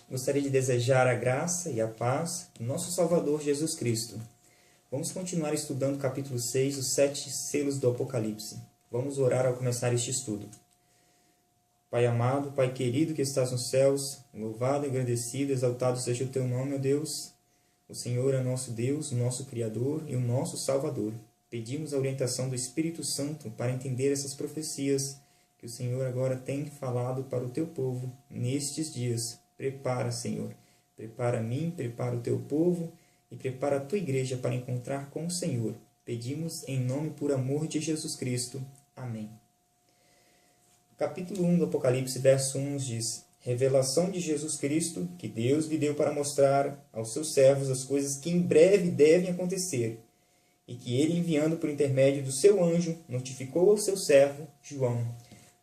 Gostaria de desejar a graça e a paz do nosso Salvador Jesus Cristo. Vamos continuar estudando o capítulo 6, os 7 selos do Apocalipse. Vamos orar ao começar este estudo. Pai amado, Pai querido que estás nos céus, louvado, agradecido, exaltado seja o teu nome, ó Deus. O Senhor é nosso Deus, o nosso Criador e o nosso Salvador. Pedimos a orientação do Espírito Santo para entender essas profecias que o Senhor agora tem falado para o teu povo nestes dias. Prepara, Senhor. Prepara a mim, prepara o teu povo e prepara a tua igreja para encontrar com o Senhor. Pedimos em nome por amor de Jesus Cristo. Amém. Capítulo 1 do Apocalipse, verso 1 nos diz: Revelação de Jesus Cristo, que Deus lhe deu para mostrar aos seus servos as coisas que em breve devem acontecer, e que ele, enviando por intermédio do seu anjo, notificou ao seu servo João.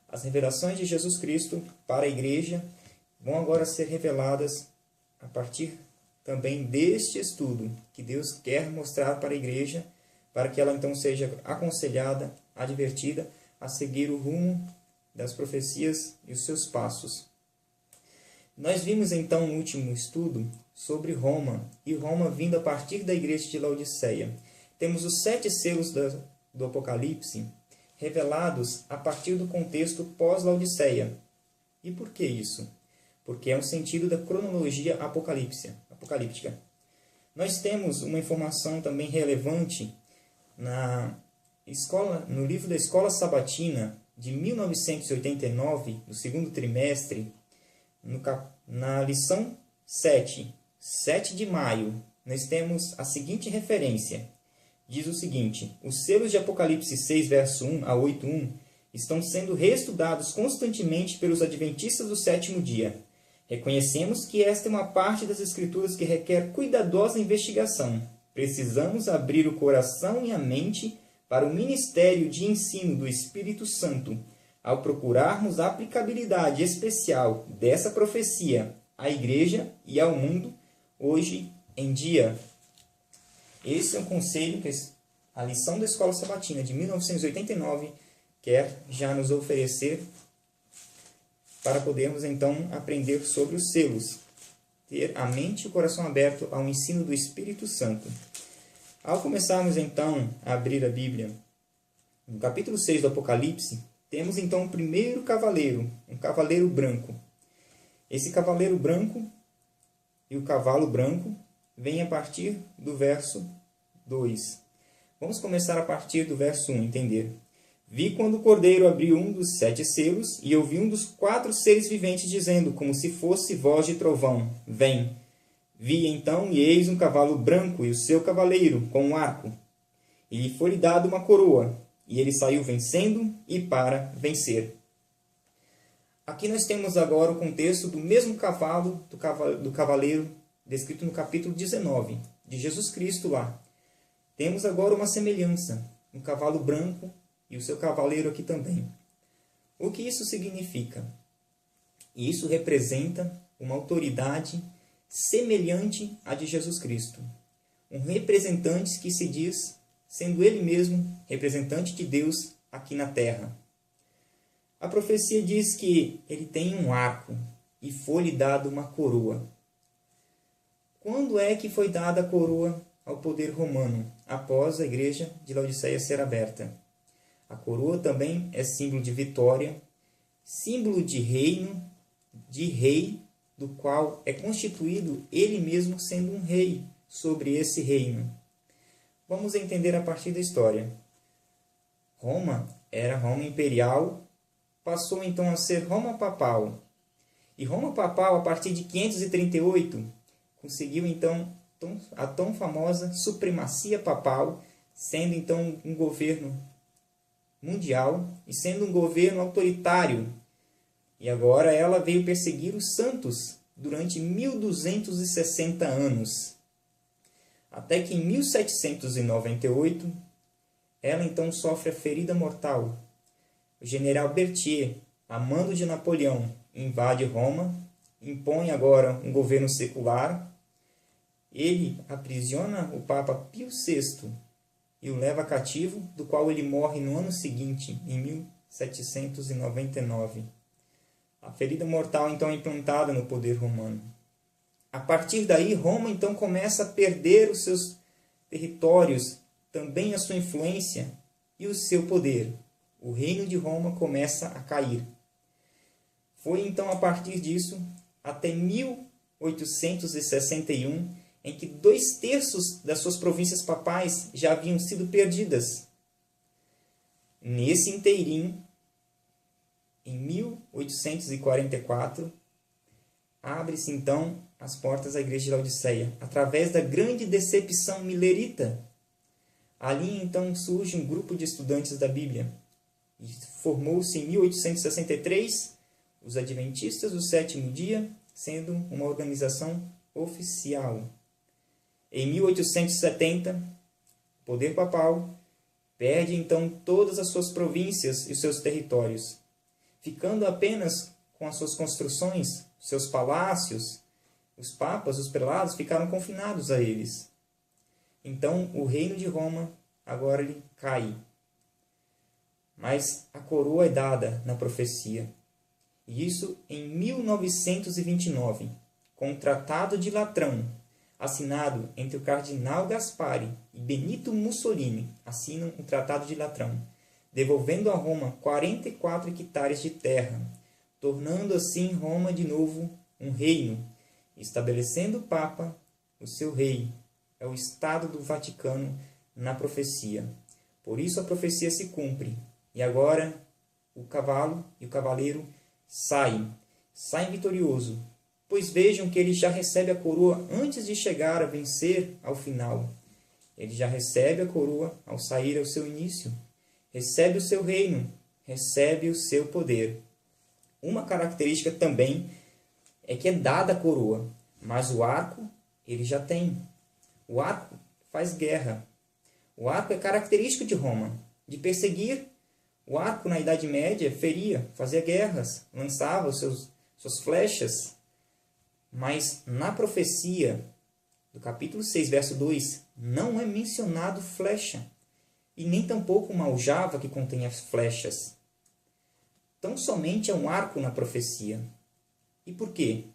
As revelações de Jesus Cristo para a igreja vão agora ser reveladas a partir também deste estudo que Deus quer mostrar para a igreja, para que ela então seja aconselhada, advertida a seguir o rumo das profecias e os seus passos. Nós vimos então no último estudo sobre Roma, e Roma vindo a partir da igreja de Laodiceia. Temos os 7 selos do Apocalipse revelados a partir do contexto pós-Laodiceia. E por que isso? Porque é um sentido da cronologia apocalíptica. Nós temos uma informação também relevante no livro da Escola Sabatina de 1989, no segundo trimestre, na lição 7 de maio, nós temos a seguinte referência. Diz o seguinte: os selos de Apocalipse 6, verso 1 a 8.1 estão sendo reestudados constantemente pelos adventistas do sétimo dia. Reconhecemos que esta é uma parte das Escrituras que requer cuidadosa investigação. Precisamos abrir o coração e a mente para o ministério de ensino do Espírito Santo, ao procurarmos a aplicabilidade especial dessa profecia à igreja e ao mundo hoje em dia. Esse é um conselho que a lição da Escola Sabatina de 1989 quer já nos oferecer para podermos então aprender sobre os selos, ter a mente e o coração aberto ao ensino do Espírito Santo. Ao começarmos então a abrir a Bíblia, no capítulo 6 do Apocalipse, temos então o primeiro cavaleiro, um cavaleiro branco. Esse cavaleiro branco e o cavalo branco vem a partir do verso 2. Vamos começar a partir do verso 1, entender. Vi quando o Cordeiro abriu um dos 7 selos, e ouvi um dos 4 seres viventes dizendo, como se fosse voz de trovão: Vem! Vi então, e eis um cavalo branco, e o seu cavaleiro, com um arco. E lhe foi dado uma coroa, e ele saiu vencendo e para vencer. Aqui nós temos agora o contexto do mesmo cavalo, do cavaleiro, descrito no capítulo 19, de Jesus Cristo lá. Temos agora uma semelhança, um cavalo branco, e o seu cavaleiro aqui também. O que isso significa? Isso representa uma autoridade semelhante à de Jesus Cristo. Um representante que se diz, sendo ele mesmo representante de Deus aqui na terra. A profecia diz que ele tem um arco e foi-lhe dado uma coroa. Quando é que foi dada a coroa ao poder romano? Após a igreja de Laodiceia ser aberta. A coroa também é símbolo de vitória, símbolo de reino, de rei, do qual é constituído ele mesmo sendo um rei sobre esse reino. Vamos entender a partir da história. Roma era Roma imperial, passou então a ser Roma papal. E Roma papal, a partir de 538, conseguiu então a tão famosa supremacia papal, sendo então um governo mundial e sendo um governo autoritário. E agora ela veio perseguir os santos durante 1260 anos. Até que em 1798, ela então sofre a ferida mortal. O general Berthier, a mando de Napoleão, invade Roma, impõe agora um governo secular. Ele aprisiona o Papa Pio VI e o leva cativo, do qual ele morre no ano seguinte, em 1799. A ferida mortal então é implantada no poder romano. A partir daí, Roma então começa a perder os seus territórios, também a sua influência e o seu poder. O reino de Roma começa a cair. Foi então a partir disso, até 1861, em que 2/3 das suas províncias papais já haviam sido perdidas. Nesse inteirinho, em 1844, abre-se então as portas da igreja de Laodiceia, através da grande decepção milerita. Ali então surge um grupo de estudantes da Bíblia. E formou-se em 1863 os Adventistas do Sétimo Dia, sendo uma organização oficial. Em 1870, o poder papal perde então todas as suas províncias e seus territórios, ficando apenas com as suas construções, seus palácios. Os papas, os prelados, ficaram confinados a eles. Então, o reino de Roma, agora ele cai. Mas a coroa é dada na profecia. E isso em 1929, com o Tratado de Latrão, assinado entre o cardeal Gaspari e Benito Mussolini, assinam o Tratado de Latrão, devolvendo a Roma 44 hectares de terra, tornando assim Roma de novo um reino, estabelecendo o Papa, o seu rei. É o Estado do Vaticano na profecia. Por isso a profecia se cumpre. E agora o cavalo e o cavaleiro saem vitorioso, pois vejam que ele já recebe a coroa antes de chegar a vencer ao final. Ele já recebe a coroa ao sair ao seu início. Recebe o seu reino, recebe o seu poder. Uma característica também é que é dada a coroa, mas o arco ele já tem. O arco faz guerra. O arco é característico de Roma, de perseguir. O arco, na Idade Média, feria, fazia guerras, lançava suas flechas. Mas na profecia do capítulo 6, verso 2, não é mencionado flecha, e nem tampouco uma aljava que contém as flechas. Tão somente é um arco na profecia. E por quê?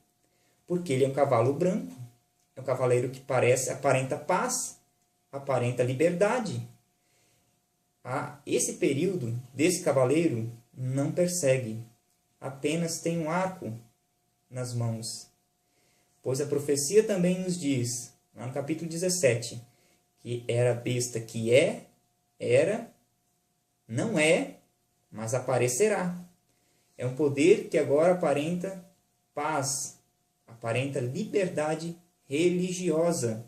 Porque ele é um cavalo branco, é um cavaleiro que aparenta paz, aparenta liberdade. Esse período desse cavaleiro não persegue, apenas tem um arco nas mãos. Pois a profecia também nos diz, lá no capítulo 17, que era a besta que era, não é, mas aparecerá. É um poder que agora aparenta paz, aparenta liberdade religiosa.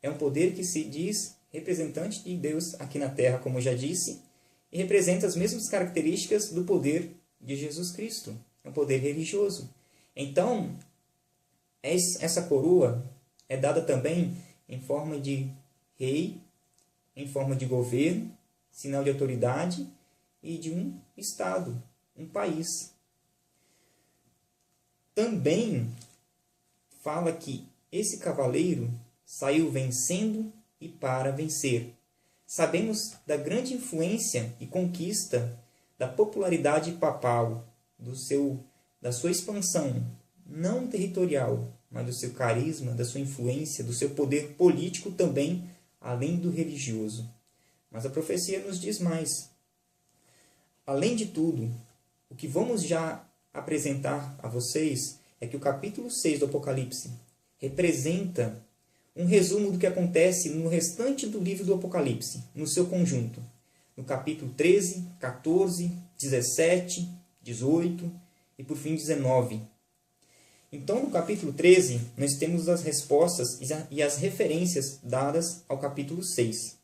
É um poder que se diz representante de Deus aqui na terra, como eu já disse, e representa as mesmas características do poder de Jesus Cristo. É um poder religioso. Então, essa coroa é dada também em forma de rei, em forma de governo, sinal de autoridade e de um estado, um país. Também fala que esse cavaleiro saiu vencendo e para vencer. Sabemos da grande influência e conquista da popularidade papal, da sua expansão, não territorial, mas do seu carisma, da sua influência, do seu poder político também, além do religioso. Mas a profecia nos diz mais. Além de tudo, o que vamos já apresentar a vocês é que o capítulo 6 do Apocalipse representa um resumo do que acontece no restante do livro do Apocalipse, no seu conjunto. No capítulo 13, 14, 17, 18 e, por fim, 19. Então, no capítulo 13, nós temos as respostas e as referências dadas ao capítulo 6.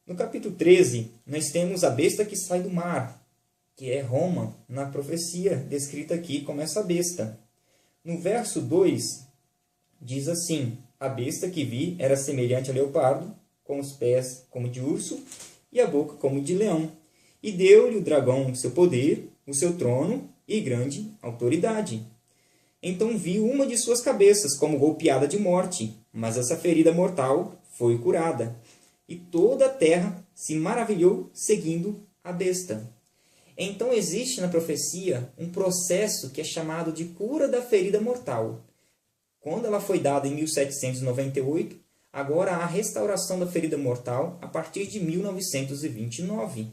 No capítulo 13, nós temos a besta que sai do mar, que é Roma, na profecia descrita aqui como essa besta. No verso 2, diz assim: a besta que vi era semelhante a leopardo, com os pés como de urso e a boca como de leão. E deu-lhe o dragão o seu poder, o seu trono e grande autoridade. Então viu uma de suas cabeças como golpeada de morte, mas essa ferida mortal foi curada. E toda a terra se maravilhou seguindo a besta. Então existe na profecia um processo que é chamado de cura da ferida mortal. quando ela foi dada em 1798, agora há a restauração da ferida mortal a partir de 1929.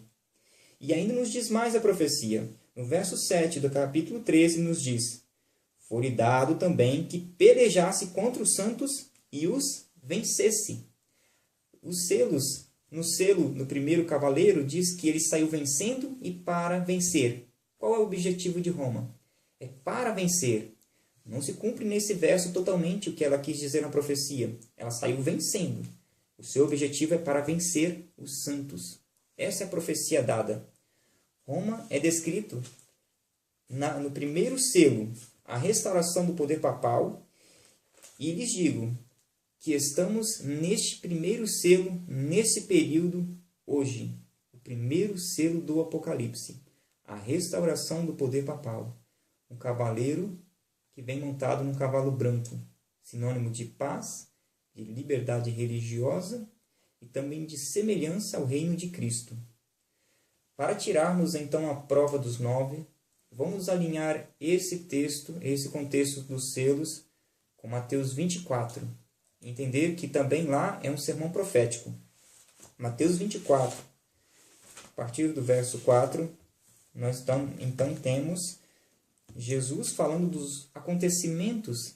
E ainda nos diz mais a profecia. No verso 7 do capítulo 13 nos diz: foi dado também que pelejasse contra os santos e os vencesse. Os selos, no primeiro cavaleiro, diz que ele saiu vencendo e para vencer. Qual é o objetivo de Roma? É para vencer. Não se cumpre nesse verso totalmente o que ela quis dizer na profecia. Ela saiu vencendo. O seu objetivo é para vencer os santos. Essa é a profecia dada. Roma é descrito no primeiro selo, a restauração do poder papal. E lhes digo que estamos neste primeiro selo, nesse período, hoje. O primeiro selo do Apocalipse. A restauração do poder papal. Um cavaleiro que vem montado num cavalo branco, sinônimo de paz, de liberdade religiosa e também de semelhança ao reino de Cristo. Para tirarmos então a prova dos 9, vamos alinhar esse texto, esse contexto dos selos, com Mateus 24. Entender que também lá é um sermão profético. Mateus 24, a partir do verso 4, nós então temos Jesus falando dos acontecimentos.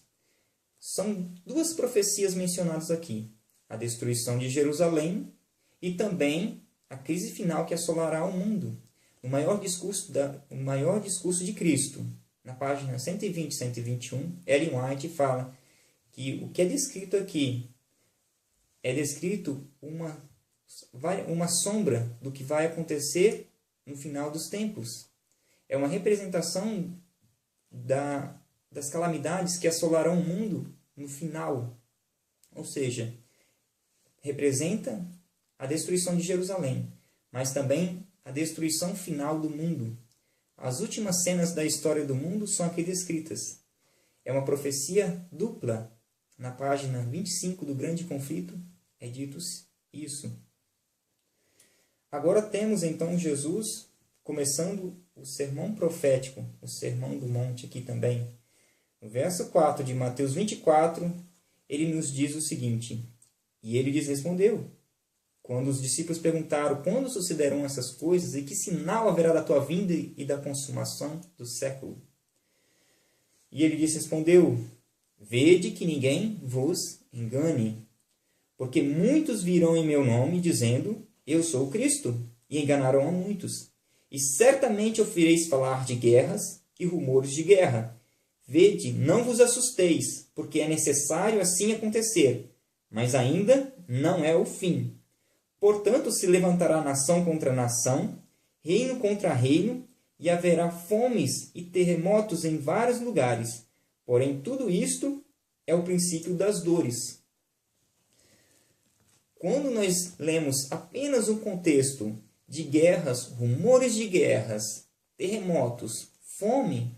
São duas profecias mencionadas aqui. A destruição de Jerusalém e também a crise final que assolará o mundo. O maior discurso de Cristo. Na página 120 e 121, Ellen White fala que o que é descrito aqui é descrito uma sombra do que vai acontecer no final dos tempos. É uma representação das calamidades que assolarão o mundo no final. Ou seja, representa a destruição de Jerusalém, mas também a destruição final do mundo. As últimas cenas da história do mundo são aqui descritas. É uma profecia dupla. Na página 25 do Grande Conflito é dito isso. Agora temos então Jesus começando o sermão profético, o sermão do monte aqui também. No verso 4 de Mateus 24, ele nos diz o seguinte: e ele lhes respondeu, quando os discípulos perguntaram quando sucederão essas coisas e que sinal haverá da tua vinda e da consumação do século. E ele lhes respondeu: vede que ninguém vos engane, porque muitos virão em meu nome dizendo, eu sou o Cristo, e enganarão a muitos. E certamente ouvireis falar de guerras e rumores de guerra. Vede, não vos assusteis, porque é necessário assim acontecer, mas ainda não é o fim. Portanto, se levantará nação contra nação, reino contra reino, e haverá fomes e terremotos em vários lugares. Porém, tudo isto é o princípio das dores. Quando nós lemos apenas um contexto de guerras, rumores de guerras, terremotos, fome,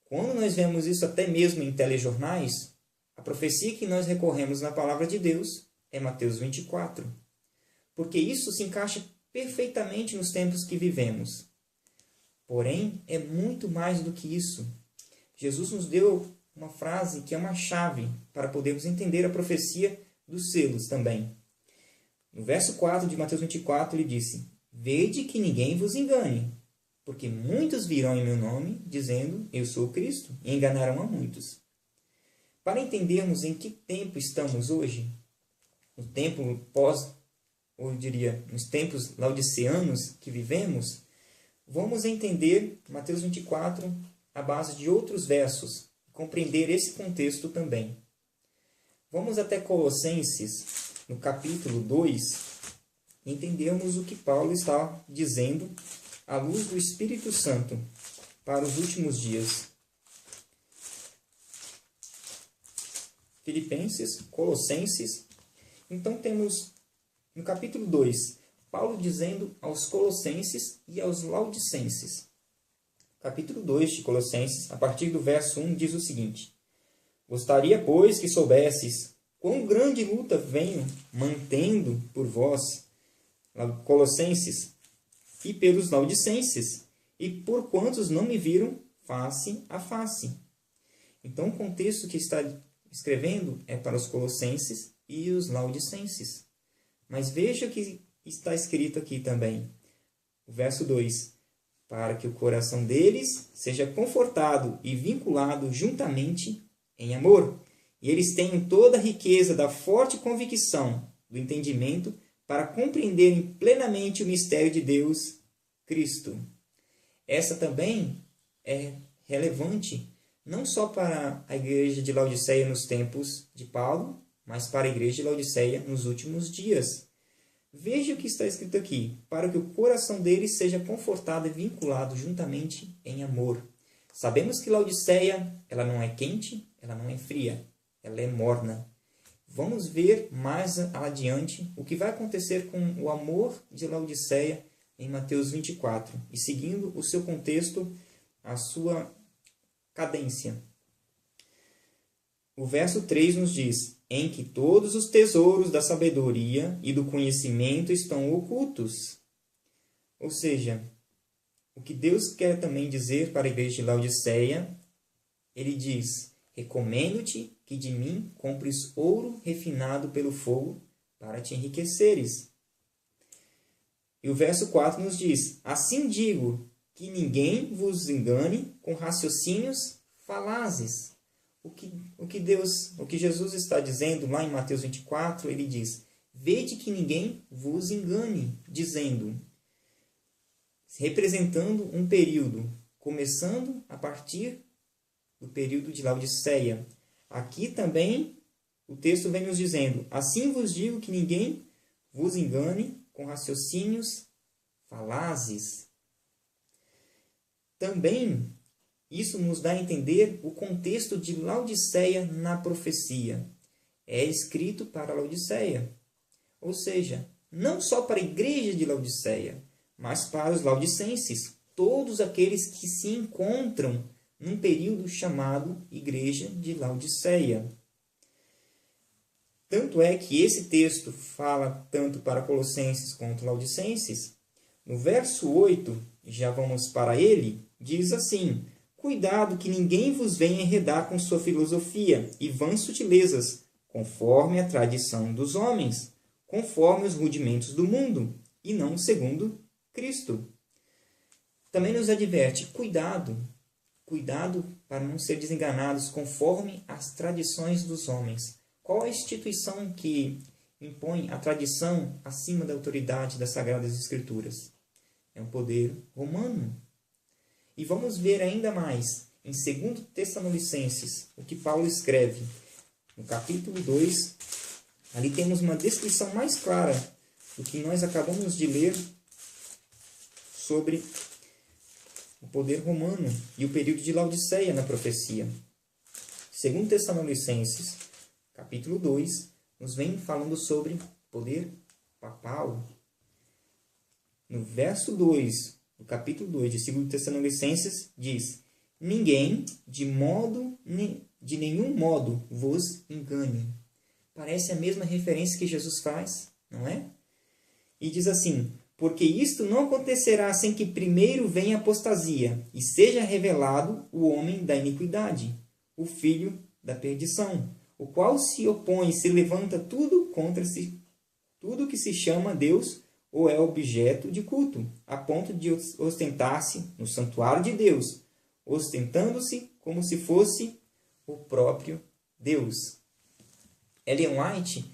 quando nós vemos isso até mesmo em telejornais, a profecia que nós recorremos na palavra de Deus é Mateus 24. Porque isso se encaixa perfeitamente nos tempos que vivemos. Porém, é muito mais do que isso. Jesus nos deu uma frase que é uma chave para podermos entender a profecia dos selos também. No verso 4 de Mateus 24, ele disse, vede que ninguém vos engane, porque muitos virão em meu nome, dizendo, eu sou o Cristo, e enganarão a muitos. Para entendermos em que tempo estamos hoje, no tempo ou eu diria, nos tempos laodiceanos que vivemos, vamos entender Mateus 24 à base de outros versos, compreender esse contexto também. Vamos até Colossenses, no capítulo 2, e entendermos o que Paulo está dizendo à luz do Espírito Santo para os últimos dias. Filipenses, Colossenses. Então temos no capítulo 2, Paulo dizendo aos Colossenses e aos Laodicenses. Capítulo 2 de Colossenses, a partir do verso 1, diz o seguinte: gostaria, pois, que soubesses quão grande luta venho mantendo por vós, Colossenses, e pelos Laodicenses, e por quantos não me viram face a face. Então, o contexto que está escrevendo é para os colossenses e os laodicenses. Mas veja o que está escrito aqui também. O verso 2. Para que o coração deles seja confortado e vinculado juntamente em amor, e eles tenham toda a riqueza da forte convicção do entendimento para compreenderem plenamente o mistério de Deus, Cristo. Essa também é relevante não só para a igreja de Laodiceia nos tempos de Paulo, mas para a igreja de Laodiceia nos últimos dias. Veja o que está escrito aqui, para que o coração deles seja confortado e vinculado juntamente em amor. Sabemos que Laodiceia, ela não é quente, ela não é fria, ela é morna. Vamos ver mais adiante o que vai acontecer com o amor de Laodiceia em Mateus 24, e seguindo o seu contexto, a sua cadência. O verso 3 nos diz: em que todos os tesouros da sabedoria e do conhecimento estão ocultos. Ou seja, o que Deus quer também dizer para a igreja de Laodiceia, ele diz: recomendo-te que de mim compres ouro refinado pelo fogo para te enriqueceres. E o verso 4 nos diz: assim digo, que ninguém vos engane com raciocínios falazes. O que Jesus está dizendo lá em Mateus 24, ele diz: vede que ninguém vos engane, dizendo, representando um período, começando a partir do período de Laodiceia. Aqui também o texto vem nos dizendo: assim vos digo que ninguém vos engane com raciocínios falazes. Também isso nos dá a entender o contexto de Laodiceia na profecia. É escrito para Laodiceia. Ou seja, não só para a igreja de Laodiceia, mas para os laodicenses, todos aqueles que se encontram num período chamado Igreja de Laodiceia. Tanto é que esse texto fala tanto para colossenses quanto laodicenses. No verso 8, já vamos para ele, diz assim: cuidado que ninguém vos venha enredar com sua filosofia e vãs sutilezas, conforme a tradição dos homens, conforme os rudimentos do mundo, e não segundo Cristo. Também nos adverte: cuidado para não ser desenganados conforme as tradições dos homens. Qual a instituição que impõe a tradição acima da autoridade das Sagradas Escrituras? É o poder romano. E vamos ver ainda mais, em 2 Tessalonicenses, o que Paulo escreve. No capítulo 2, ali temos uma descrição mais clara do que nós acabamos de ler sobre o poder romano e o período de Laodiceia na profecia. 2 Tessalonicenses, capítulo 2, nos vem falando sobre poder papal. No verso 2, no capítulo 2 de 2 Tessalonicenses, diz: ninguém, de nenhum modo, vos engane. Parece a mesma referência que Jesus faz, não é? E diz assim: porque isto não acontecerá sem que primeiro venha a apostasia, e seja revelado o homem da iniquidade, o filho da perdição, o qual se opõe e se levanta tudo contra si, tudo que se chama Deus ou é objeto de culto, a ponto de ostentar-se no santuário de Deus, ostentando-se como se fosse o próprio Deus. Ellen White,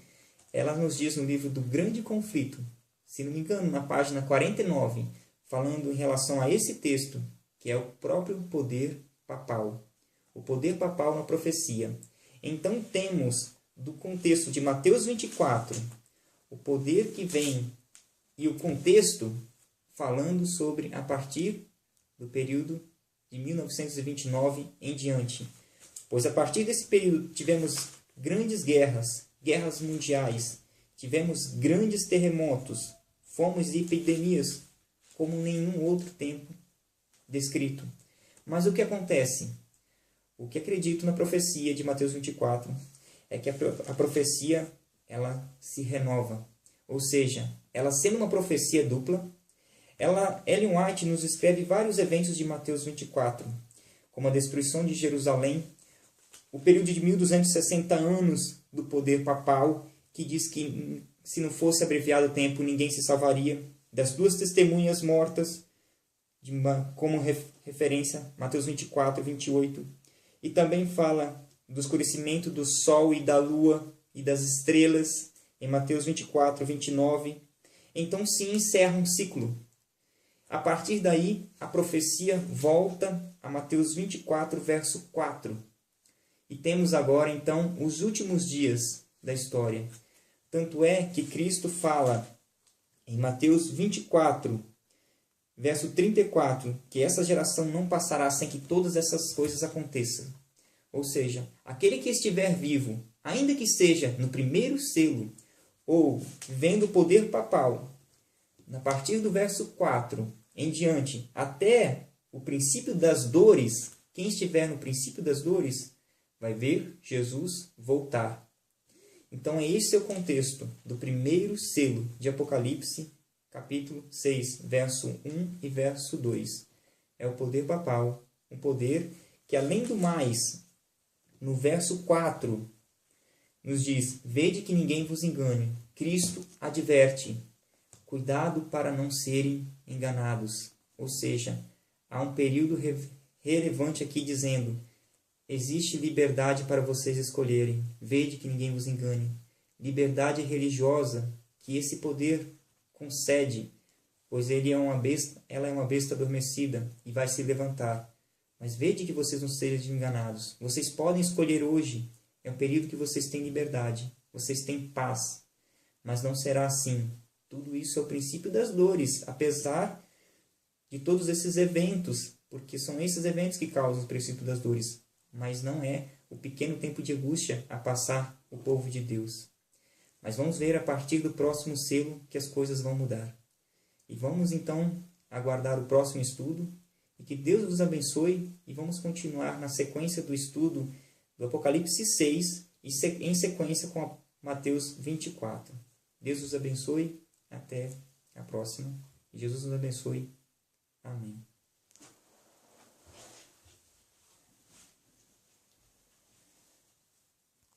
ela nos diz no livro do Grande Conflito, se não me engano, na página 49, falando em relação a esse texto, que é o próprio poder papal. O poder papal na profecia. Então temos, do contexto de Mateus 24, o poder que vem e o contexto falando sobre a partir do período de 1929 em diante. Pois a partir desse período tivemos grandes guerras mundiais, tivemos grandes terremotos, fomos de epidemias como nenhum outro tempo descrito. Mas o que acontece? O que acredito na profecia de Mateus 24 é que a profecia ela se renova. Ou seja, ela sendo uma profecia dupla, Ellen White nos escreve vários eventos de Mateus 24, como a destruição de Jerusalém, o período de 1260 anos do poder papal, que diz que se não fosse abreviado o tempo, ninguém se salvaria, das duas testemunhas mortas, como referência, Mateus 24, 28, e também fala do escurecimento do sol e da lua e das estrelas, em Mateus 24, 29. Então se encerra um ciclo. A partir daí, a profecia volta a Mateus 24, verso 4. E temos agora, então, os últimos dias da história. Tanto é que Cristo fala em Mateus 24, verso 34, que essa geração não passará sem que todas essas coisas aconteçam. Ou seja, aquele que estiver vivo, ainda que seja no primeiro selo, ou vendo o poder papal, a partir do verso 4 em diante, até o princípio das dores, quem estiver no princípio das dores, vai ver Jesus voltar. Então, esse é o contexto do primeiro selo de Apocalipse, capítulo 6, verso 1 e verso 2. É o poder papal, um poder que, além do mais, no verso 4, nos diz: vede que ninguém vos engane. Cristo adverte: cuidado para não serem enganados. Ou seja, há um período relevante aqui dizendo: existe liberdade para vocês escolherem. Vede que ninguém vos engane. Liberdade religiosa que esse poder concede, pois ela é uma besta adormecida e vai se levantar. Mas vede que vocês não sejam enganados. Vocês podem escolher hoje. É um período que vocês têm liberdade. Vocês têm paz. Mas não será assim. Tudo isso é o princípio das dores, apesar de todos esses eventos, porque são esses eventos que causam o princípio das dores. Mas não é o pequeno tempo de angústia a passar o povo de Deus. Mas vamos ver a partir do próximo selo que as coisas vão mudar. E vamos então aguardar o próximo estudo. E que Deus nos abençoe. E vamos continuar na sequência do estudo do Apocalipse 6 e em sequência com Mateus 24. Deus nos abençoe. Até a próxima. Jesus nos abençoe. Amém.